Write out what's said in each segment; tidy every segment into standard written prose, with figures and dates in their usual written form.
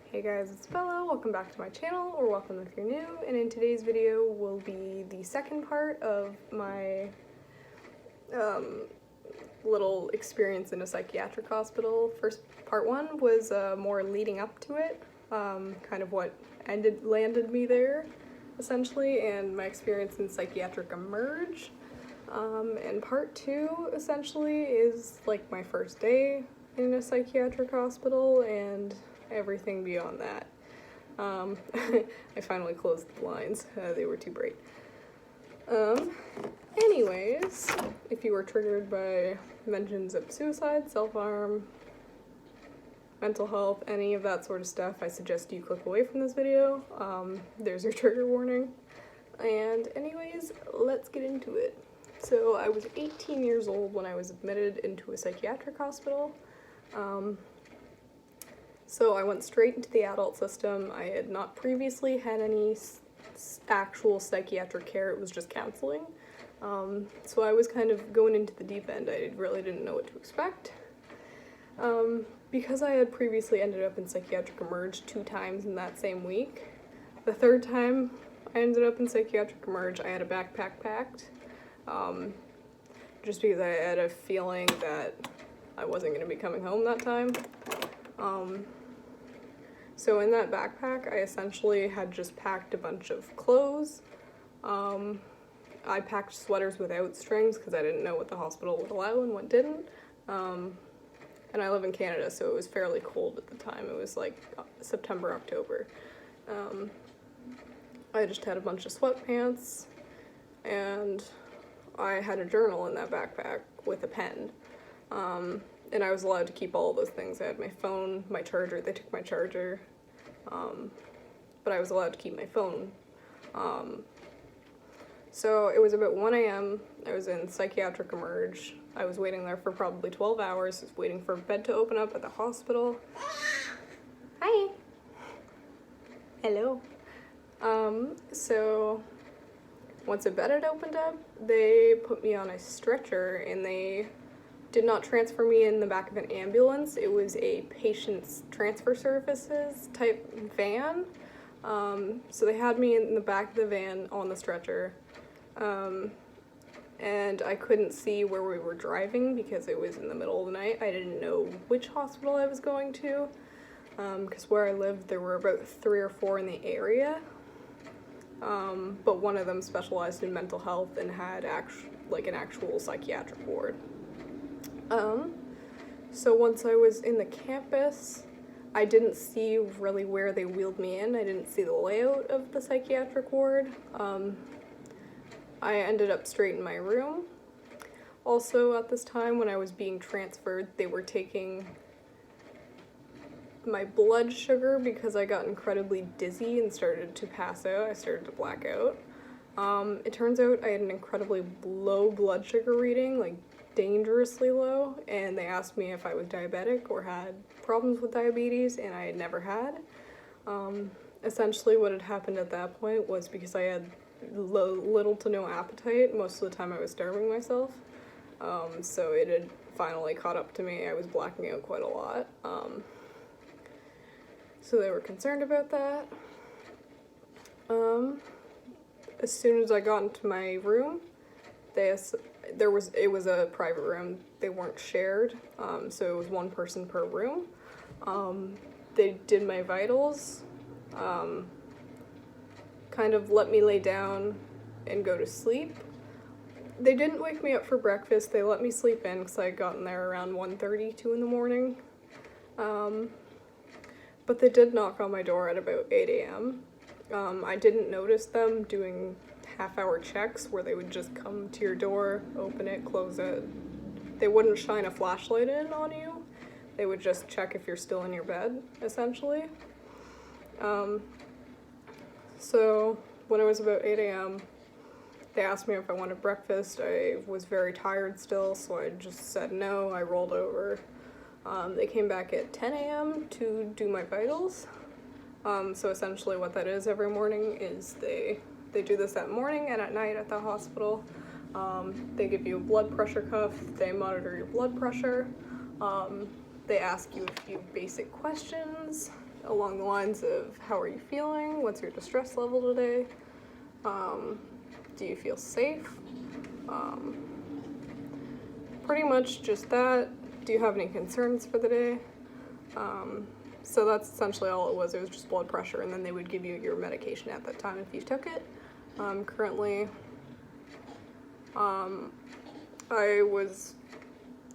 Hey guys, it's Bella. Welcome back to my channel, or welcome if you're new, and in today's video will be the second part of my little experience in a psychiatric hospital. First part one was more leading up to it, kind of what landed me there, essentially, and my experience in psychiatric emerge. And part two, essentially, is like my first day in a psychiatric hospital and everything beyond that. I finally closed the blinds. They were too bright. Anyways, if you were triggered by mentions of suicide, self-harm, mental health, any of that sort of stuff, I suggest you click away from this video. There's your trigger warning. And anyways, let's get into it. So I was 18 years old when I was admitted into a psychiatric hospital. So I went straight into the adult system. I had not previously had any actual psychiatric care, it was just counseling. So I was kind of going into the deep end. I really didn't know what to expect. Because I had previously ended up in psychiatric emerge 2 times in that same week, the third time I ended up in psychiatric emerge, I had a backpack packed, just because I had a feeling that I wasn't going to be coming home that time. So in that backpack, I essentially had just packed a bunch of clothes. I packed sweaters without strings because I didn't know what the hospital would allow and what didn't. And I live in Canada, so it was fairly cold at the time. It was like September, October. I just had a bunch of sweatpants, and I had a journal in that backpack with a pen. And I was allowed to keep all of those things. I had my phone, my charger, they took my charger, but I was allowed to keep my phone. So it was about 1 a.m., I was in psychiatric emerge. I was waiting there for probably 12 hours, just waiting for a bed to open up at the hospital. Hi! Hello. So once a bed had opened up, they put me on a stretcher, and they did not transfer me in the back of an ambulance. It was a patient's transfer services type van. So they had me in the back of the van on the stretcher. And I couldn't see where we were driving because it was in the middle of the night. I didn't know which hospital I was going to, because where I lived there were about 3 or 4 in the area. But one of them specialized in mental health and had an actual psychiatric ward. So once I was in the campus, I didn't see really where they wheeled me in. I didn't see the layout of the psychiatric ward. I ended up straight in my room. Also, at this time, when I was being transferred, they were taking my blood sugar because I got incredibly dizzy and started to pass out. I started to black out. It turns out I had an incredibly low blood sugar reading, like dangerously low, and they asked me if I was diabetic or had problems with diabetes, and I had never had. Essentially what had happened at that point was because I had little to no appetite, most of the time I was starving myself, so it had finally caught up to me. I was blacking out quite a lot, so they were concerned about that. As soon as I got into my room, it was a private room. They weren't shared, so it was one person per room. They did my vitals, kind of let me lay down and go to sleep. They didn't wake me up for breakfast. They let me sleep in because I had gotten there around 1:30, 2 in the morning. But they did knock on my door at about 8 a.m. I didn't notice them doing half-hour checks where they would just come to your door, open it, close it. They wouldn't shine a flashlight in on you. They would just check if you're still in your bed, essentially. So when it was about 8 a.m., they asked me if I wanted breakfast. I was very tired still, so I just said no. I rolled over. They came back at 10 a.m. to do my vitals. So essentially what that is every morning is they do this that morning and at night at the hospital. They give you a blood pressure cuff. They monitor your blood pressure. They ask you a few basic questions. along the lines of how are you feeling? What's your distress level today? Do you feel safe? Pretty much just that. Do you have any concerns for the day? So that's essentially all it was. It was just blood pressure, and then they would give you your medication at that time if you took it. Currently, I was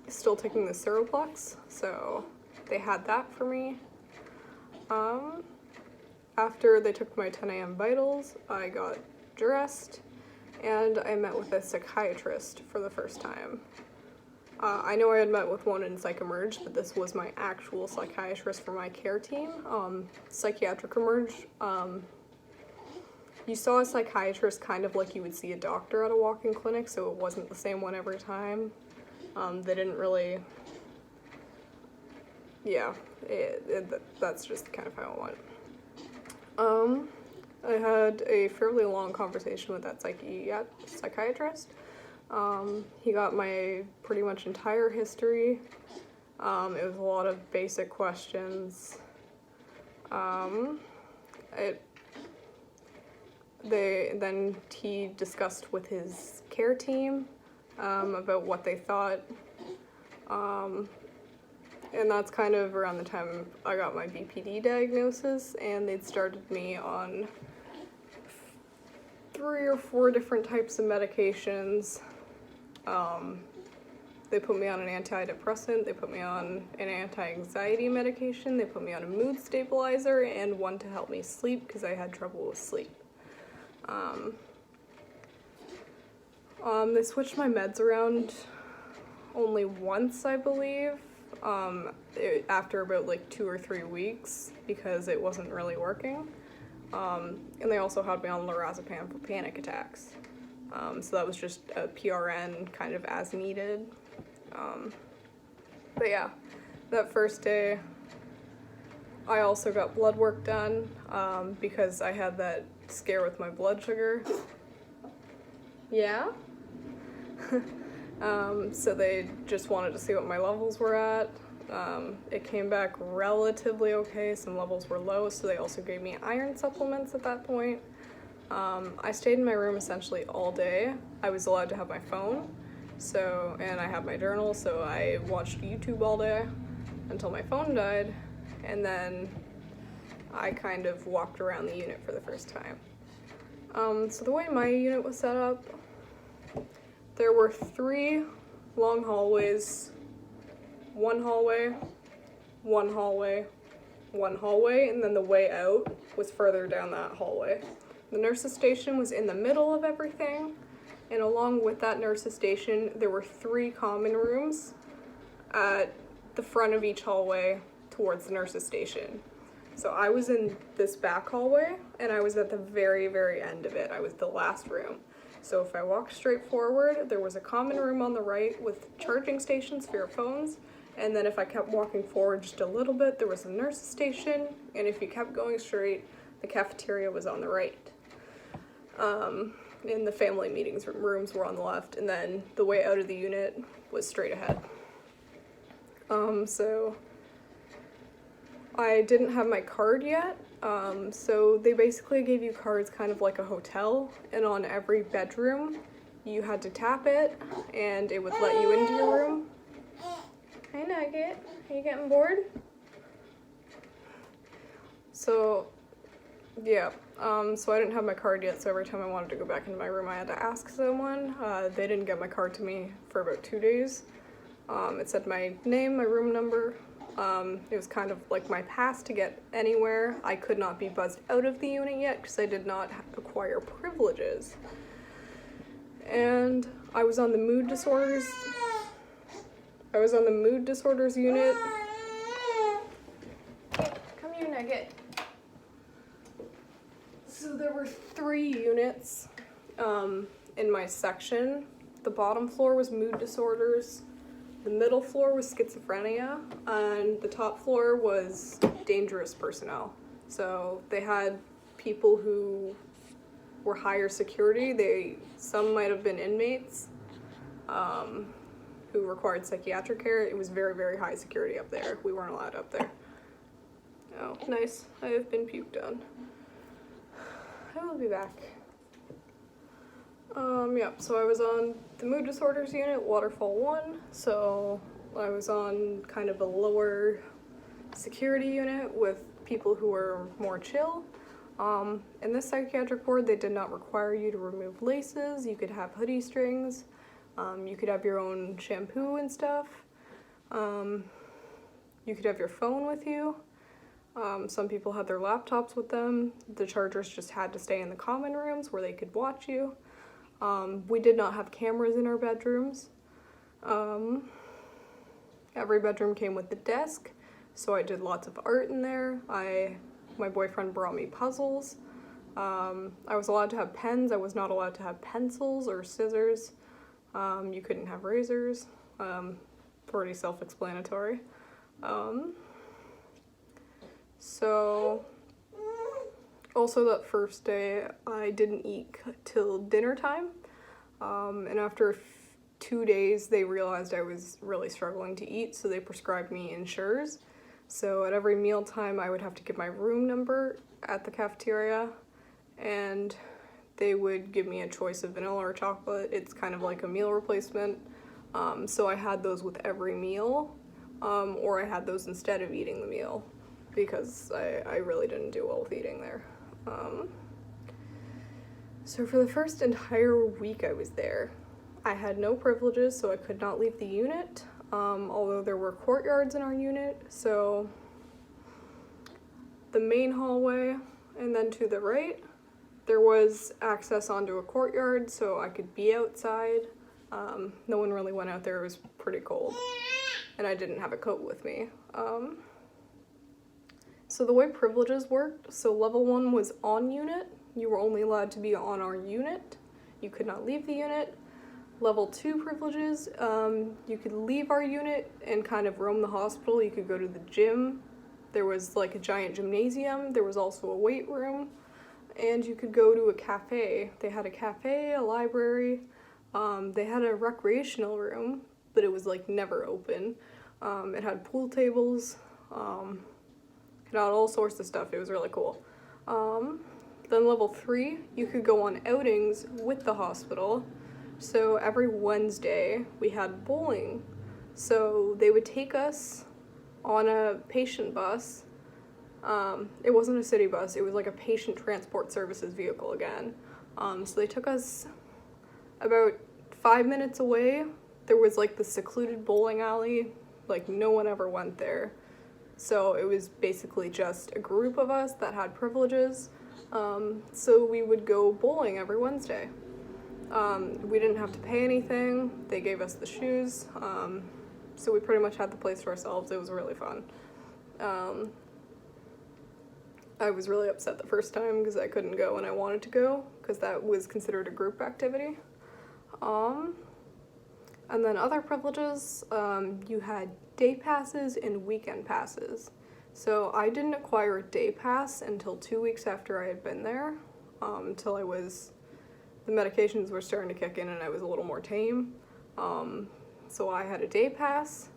still taking the Seroplex, so they had that for me. After they took my 10 a.m. vitals, I got dressed, and I met with a psychiatrist for the first time. I know I had met with one in Psych Emerge, but this was my actual psychiatrist for my care team. Psychiatric Emerge, you saw a psychiatrist kind of like you would see a doctor at a walk-in clinic, so it wasn't the same one every time. They didn't really, yeah, that's just kind of how it went. I had a fairly long conversation with that psychiatrist. He got my pretty much entire history. It was a lot of basic questions. Then he discussed with his care team about what they thought. And that's kind of around the time I got my BPD diagnosis, and they'd started me on 3 or 4 different types of medications. They put me on an antidepressant, they put me on an anti-anxiety medication, they put me on a mood stabilizer, and one to help me sleep because I had trouble with sleep. They switched my meds around only once, I believe, after about like 2 or 3 weeks because it wasn't really working. And they also had me on lorazepam for panic attacks. So that was just a PRN kind of as needed. But yeah, that first day, I also got blood work done because I had that scare with my blood sugar. Yeah? So they just wanted to see what my levels were at. It came back relatively okay. Some levels were low, so they also gave me iron supplements at that point. I stayed in my room essentially all day. I was allowed to have my phone, and I had my journal, so I watched YouTube all day until my phone died, and then I kind of walked around the unit for the first time. So the way my unit was set up, there were 3 long hallways, 1 hallway, 1 hallway, 1 hallway, and then the way out was further down that hallway. The nurse's station was in the middle of everything, and along with that nurse's station, there were 3 common rooms at the front of each hallway towards the nurse's station. So I was in this back hallway, and I was at the very, very end of it. I was the last room. So if I walked straight forward, there was a common room on the right with charging stations for your phones, and then if I kept walking forward just a little bit, there was a nurse's station, and if you kept going straight, the cafeteria was on the right. And the family meetings rooms were on the left, and then the way out of the unit was straight ahead. So I didn't have my card yet, so they basically gave you cards kind of like a hotel, and on every bedroom you had to tap it, and it would let you into your room. Hi Nugget, are you getting bored? So, yeah, so I didn't have my card yet, so every time I wanted to go back into my room I had to ask someone. They didn't get my card to me for about 2 days. It said my name, my room number. It was kind of like my pass to get anywhere. I could not be buzzed out of the unit yet because I did not acquire privileges. And I was on the mood disorders. I was on the mood disorders unit. Come here, Nugget. So there were 3 units in my section. The bottom floor was mood disorders. The middle floor was schizophrenia, and the top floor was dangerous personnel. So they had people who were higher security. Some might have been inmates who required psychiatric care. It was very, very high security up there. We weren't allowed up there. Oh, nice. I have been puked on. I will be back. Yeah, so I was on the mood disorders unit, Waterfall 1, so I was on kind of a lower security unit with people who were more chill. In this psychiatric ward, they did not require you to remove laces. You could have hoodie strings. You could have your own shampoo and stuff. You could have your phone with you. Some people had their laptops with them. The chargers just had to stay in the common rooms where they could watch you. We did not have cameras in our bedrooms. Every bedroom came with a desk, so I did lots of art in there. My boyfriend brought me puzzles. I was allowed to have pens. I was not allowed to have pencils or scissors. You couldn't have razors. Pretty self-explanatory. So, also that first day, I didn't eat till dinner time. And after 2 days, they realized I was really struggling to eat, so they prescribed me Ensures. So at every mealtime, I would have to give my room number at the cafeteria, and they would give me a choice of vanilla or chocolate. It's kind of like a meal replacement. So I had those with every meal, or I had those instead of eating the meal, because I really didn't do well with eating there. So for the first entire week I was there, I had no privileges, so I could not leave the unit, although there were courtyards in our unit. So the main hallway, and then to the right, there was access onto a courtyard, so I could be outside. No one really went out there. It was pretty cold, and I didn't have a coat with me. So the way privileges worked, so level 1 was on unit. You were only allowed to be on our unit. You could not leave the unit. Level 2 privileges, you could leave our unit and kind of roam the hospital. You could go to the gym. There was like a giant gymnasium. There was also a weight room. And you could go to a cafe. They had a cafe, a library. They had a recreational room, but it was like never open. It had pool tables. It had all sorts of stuff. It was really cool. Then level 3, you could go on outings with the hospital. So every Wednesday we had bowling. So they would take us on a patient bus. It wasn't a city bus, it was like a patient transport services vehicle again. So they took us about 5 minutes away. There was like the secluded bowling alley, like no one ever went there. So it was basically just a group of us that had privileges. So we would go bowling every Wednesday. We didn't have to pay anything. They gave us the shoes. So we pretty much had the place to ourselves. It was really fun. I was really upset the first time because I couldn't go and I wanted to go because that was considered a group activity. And then other privileges, you had day passes and weekend passes. So I didn't acquire a day pass until 2 weeks after I had been there, until the medications were starting to kick in and I was a little more tame. So I had a day pass,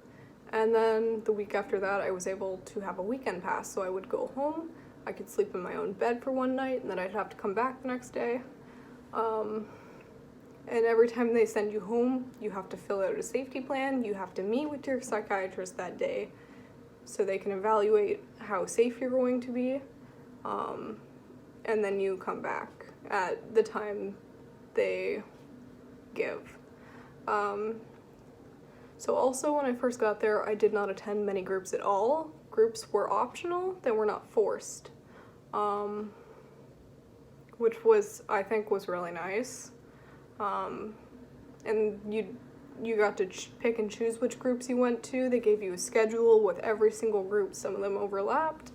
and then the week after that I was able to have a weekend pass. So I would go home, I could sleep in my own bed for one night, and then I'd have to come back the next day. And every time they send you home, you have to fill out a safety plan. You have to meet with your psychiatrist that day so they can evaluate how safe you're going to be. And then you come back at the time they give. So also when I first got there, I did not attend many groups at all. Groups were optional, they were not forced. Which I think was really nice. And you got to pick and choose which groups you went to. They gave you a schedule with every single group. Some of them overlapped.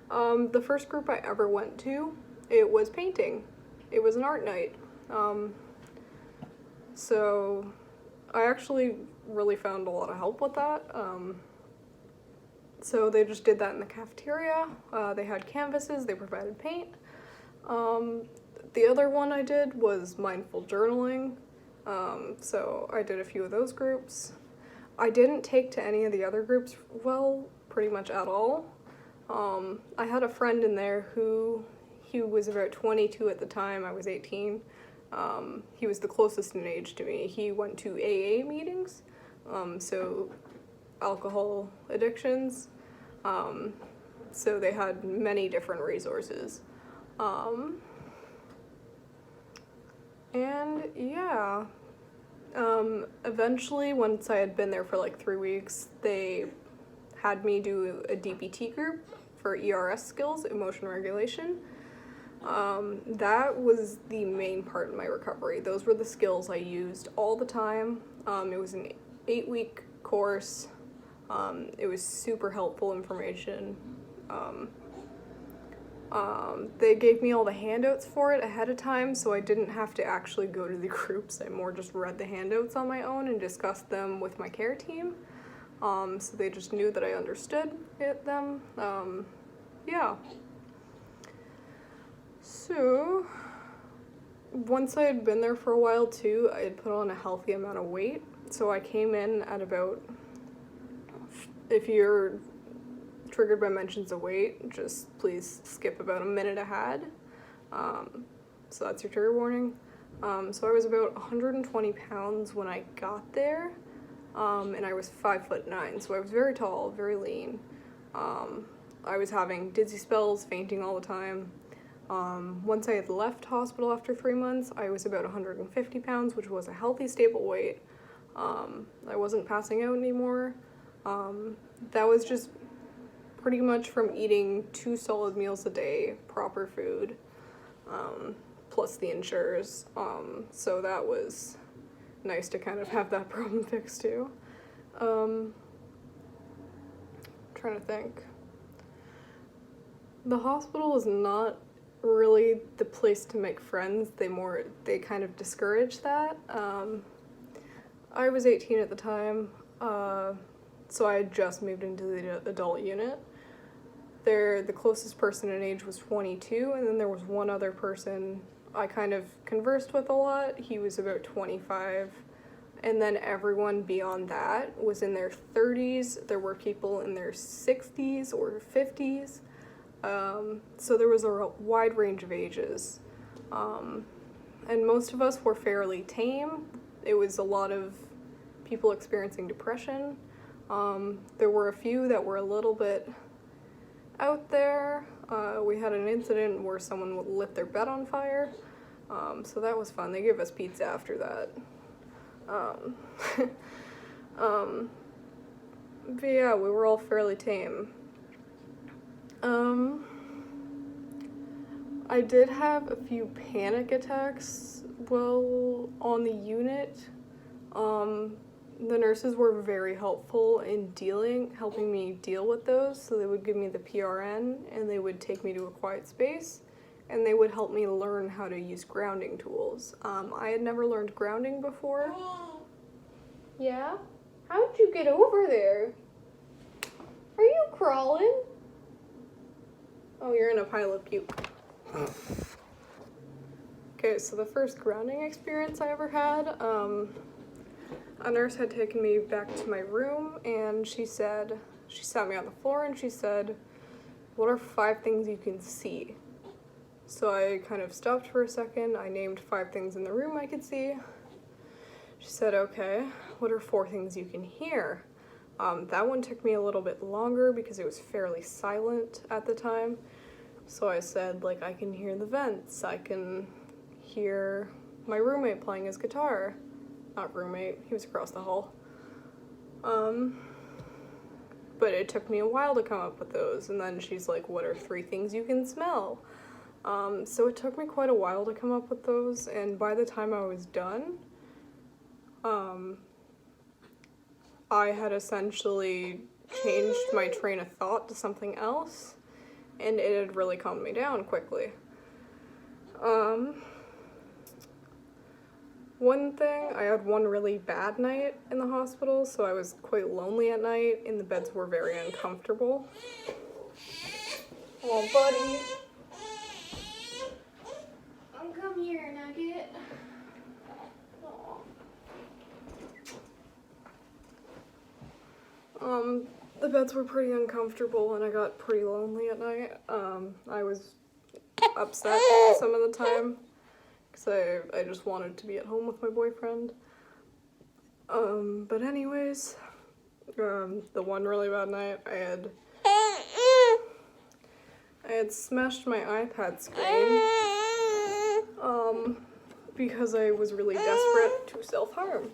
The first group I ever went to, it was painting. It was an art night. So I actually really found a lot of help with that. So they just did that in the cafeteria. They had canvases, they provided paint. The other one I did was mindful journaling. So I did a few of those groups. I didn't take to any of the other groups pretty much at all. I had a friend in there who, he was about 22 at the time, I was 18. He was the closest in age to me. He went to AA meetings, so alcohol addictions. So they had many different resources. And yeah, eventually, once I had been there for like 3 weeks, they had me do a DPT group for ERS skills, emotion regulation. That was the main part of my recovery. Those were the skills I used all the time. It was an 8-week course. It was super helpful information. They gave me all the handouts for it ahead of time, so I didn't have to actually go to the groups. I more just read the handouts on my own and discussed them with my care team. So they just knew that I understood them. Yeah. So, once I had been there for a while too, I had put on a healthy amount of weight. So I came in at about, if you're triggered by mentions of weight, just please skip about a minute ahead. So that's your trigger warning. So I was about 120 pounds when I got there, and I was 5'9", so I was very tall, very lean. I was having dizzy spells, fainting all the time. Once I had left hospital after 3 months, I was about 150 pounds, which was a healthy, stable weight. I wasn't passing out anymore. That was just pretty much from eating 2 solid meals a day, proper food, plus the insurers. So that was nice to kind of have that problem fixed too. Trying to think. The hospital is not really the place to make friends. They kind of discourage that. I was 18 at the time, so I had just moved into the adult unit. The closest person in age was 22, and then there was one other person I kind of conversed with a lot. He was about 25, and then everyone beyond that was in their 30s. There were people in their 60s or 50s. So there was a wide range of ages. And most of us were fairly tame. It was a lot of people experiencing depression. There were a few that were a little bit out there. We had an incident where someone lit their bed on fire. So that was fun. They gave us pizza after that. But yeah, we were all fairly tame. I did have a few panic attacks while on the unit. The nurses were very helpful in helping me deal with those. So they would give me the PRN and they would take me to a quiet space and they would help me learn how to use grounding tools. I had never learned grounding before. Yeah? How'd you get over there? Are you crawling? Oh, you're in a pile of puke. Okay, so the first grounding experience I ever had, a nurse had taken me back to my room and she sat me on the floor and she said, "What are 5 things you can see?" So I kind of stopped for a second. I named 5 things in the room I could see. She said, "Okay, what are 4 things you can hear?" That one took me a little bit longer because it was fairly silent at the time. So I said, like, I can hear the vents. I can hear my roommate playing his guitar. Not roommate, he was across the hall. But it took me a while to come up with those. And then she's like, what are 3 things you can smell? So it took me quite a while to come up with those. And by the time I was done, I had essentially changed my train of thought to something else, and it had really calmed me down quickly. One thing, I had one really bad night in the hospital, so I was quite lonely at night, and the beds were very uncomfortable. Oh, buddy. Come here, Nugget. The beds were pretty uncomfortable and I got pretty lonely at night. I was upset some of the time because I just wanted to be at home with my boyfriend. But anyways, the one really bad night, I had smashed my iPad screen, because I was really desperate to self-harm.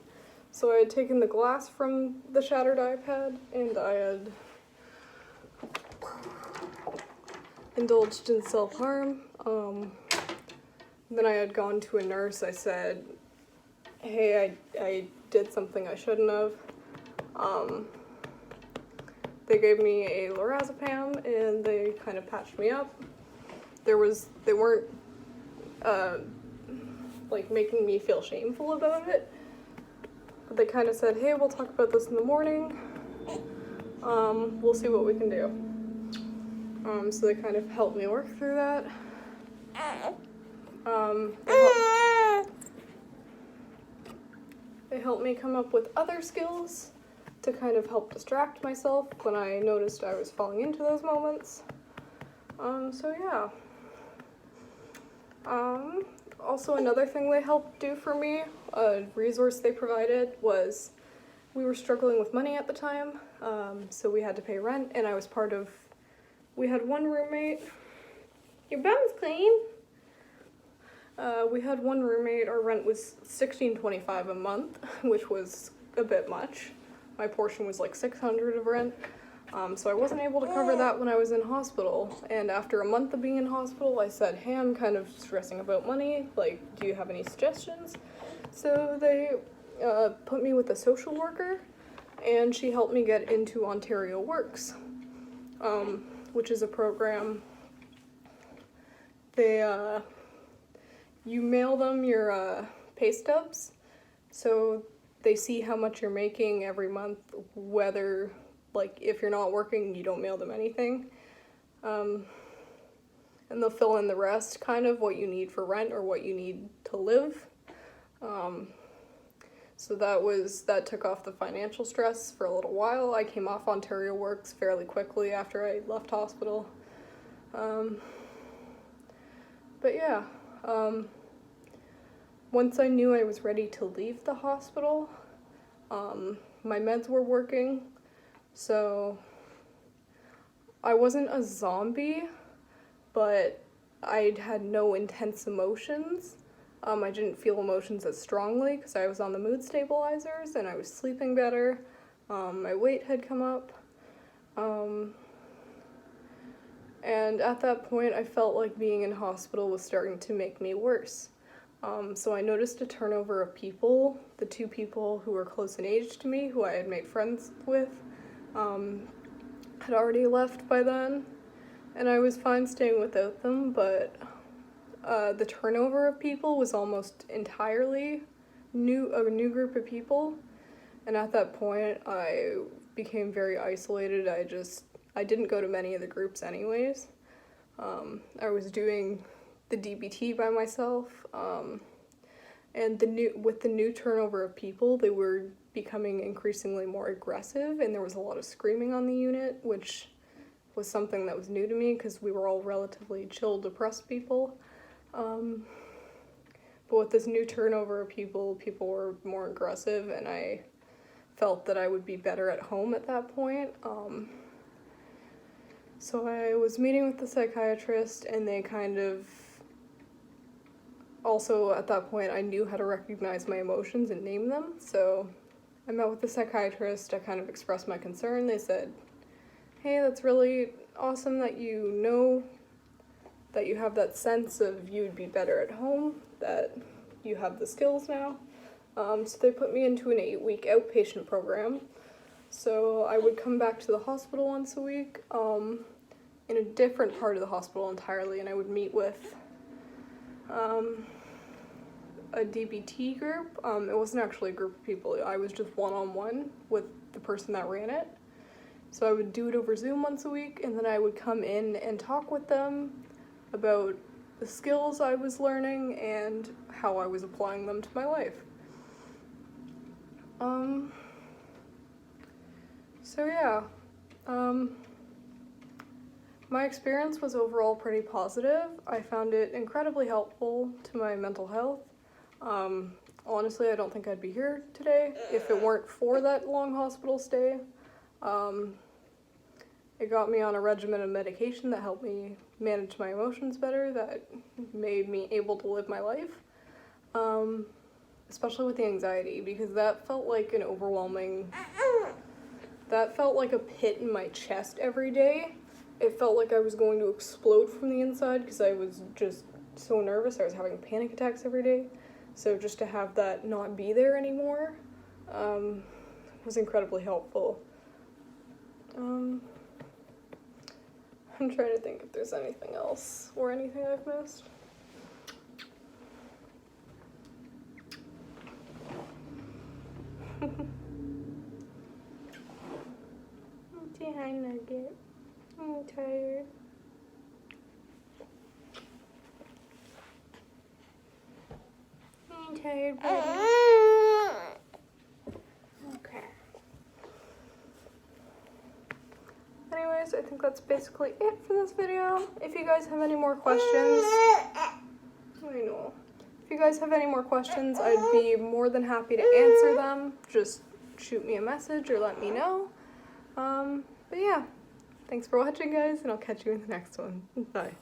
So I had taken the glass from the shattered iPad and I had indulged in self-harm. Then I had gone to a nurse. I said, hey, I did something I shouldn't have. They gave me a lorazepam and they kind of patched me up. They weren't like making me feel shameful about it. But they kind of said, hey, we'll talk about this in the morning. We'll see what we can do. So they kind of helped me work through that. They helped me come up with other skills to kind of help distract myself when I noticed I was falling into those moments. So yeah. Also another thing they helped do for me, a resource they provided, was we were struggling with money at the time, so we had to pay rent, and I was we had one roommate. Your bum's clean. We had one roommate. Our rent was $16.25 a month, which was a bit much. My portion was like $600 of rent, so I wasn't able to cover that when I was in hospital. And after a month of being in hospital, I said, hey, I'm kind of stressing about money. Like, do you have any suggestions? So they put me with a social worker, and she helped me get into Ontario Works, which is a program. You mail them your pay stubs, so they see how much you're making every month, whether, like, if you're not working, you don't mail them anything. And they'll fill in the rest, kind of what you need for rent or what you need to live. So that took off the financial stress for a little while. I came off Ontario Works fairly quickly after I left hospital. But yeah, once I knew I was ready to leave the hospital, my meds were working, so I wasn't a zombie, but I had no intense emotions. I didn't feel emotions as strongly because I was on the mood stabilizers and I was sleeping better. My weight had come up. And at that point, I felt like being in hospital was starting to make me worse. So I noticed a turnover of people. The two people who were close in age to me, who I had made friends with, had already left by then. And I was fine staying without them, but the turnover of people was almost entirely a new group of people. And at that point, I became very isolated. I didn't go to many of the groups anyways. I was doing the DBT by myself, and with the new turnover of people, they were becoming increasingly more aggressive, and there was a lot of screaming on the unit, which was something that was new to me because we were all relatively chill, depressed people. But with this new turnover of people were more aggressive, and I felt that I would be better at home at that point. So I was meeting with the psychiatrist, and they kind of, also at that point I knew how to recognize my emotions and name them, so I met with the psychiatrist. I kind of expressed my concern. They said, hey, that's really awesome that you know that you have that sense of you'd be better at home, that you have the skills now. So they put me into an 8-week outpatient program. So I would come back to the hospital once a week, in a different part of the hospital entirely, and I would meet with a DBT group. It wasn't actually a group of people. I was just one-on-one with the person that ran it. So I would do it over Zoom once a week, and then I would come in and talk with them about the skills I was learning and how I was applying them to my life. So yeah, My experience was overall pretty positive. I found it incredibly helpful to my mental health. Honestly, I don't think I'd be here today if it weren't for that long hospital stay. It got me on a regimen of medication that helped me manage my emotions better, that made me able to live my life. Especially with the anxiety, because that felt like an overwhelming, that felt like a pit in my chest every day. It felt like I was going to explode from the inside because I was just so nervous. I was having panic attacks every day. So just to have that not be there anymore was incredibly helpful. I'm trying to think if there's anything else or anything I've missed. Say hi, Nugget. I'm tired. I'm tired, buddy. Okay. Anyways, I think that's basically it for this video. If you guys have any more questions, I know. If you guys have any more questions, I'd be more than happy to answer them. Just shoot me a message or let me know. But yeah, thanks for watching, guys, and I'll catch you in the next one. Bye.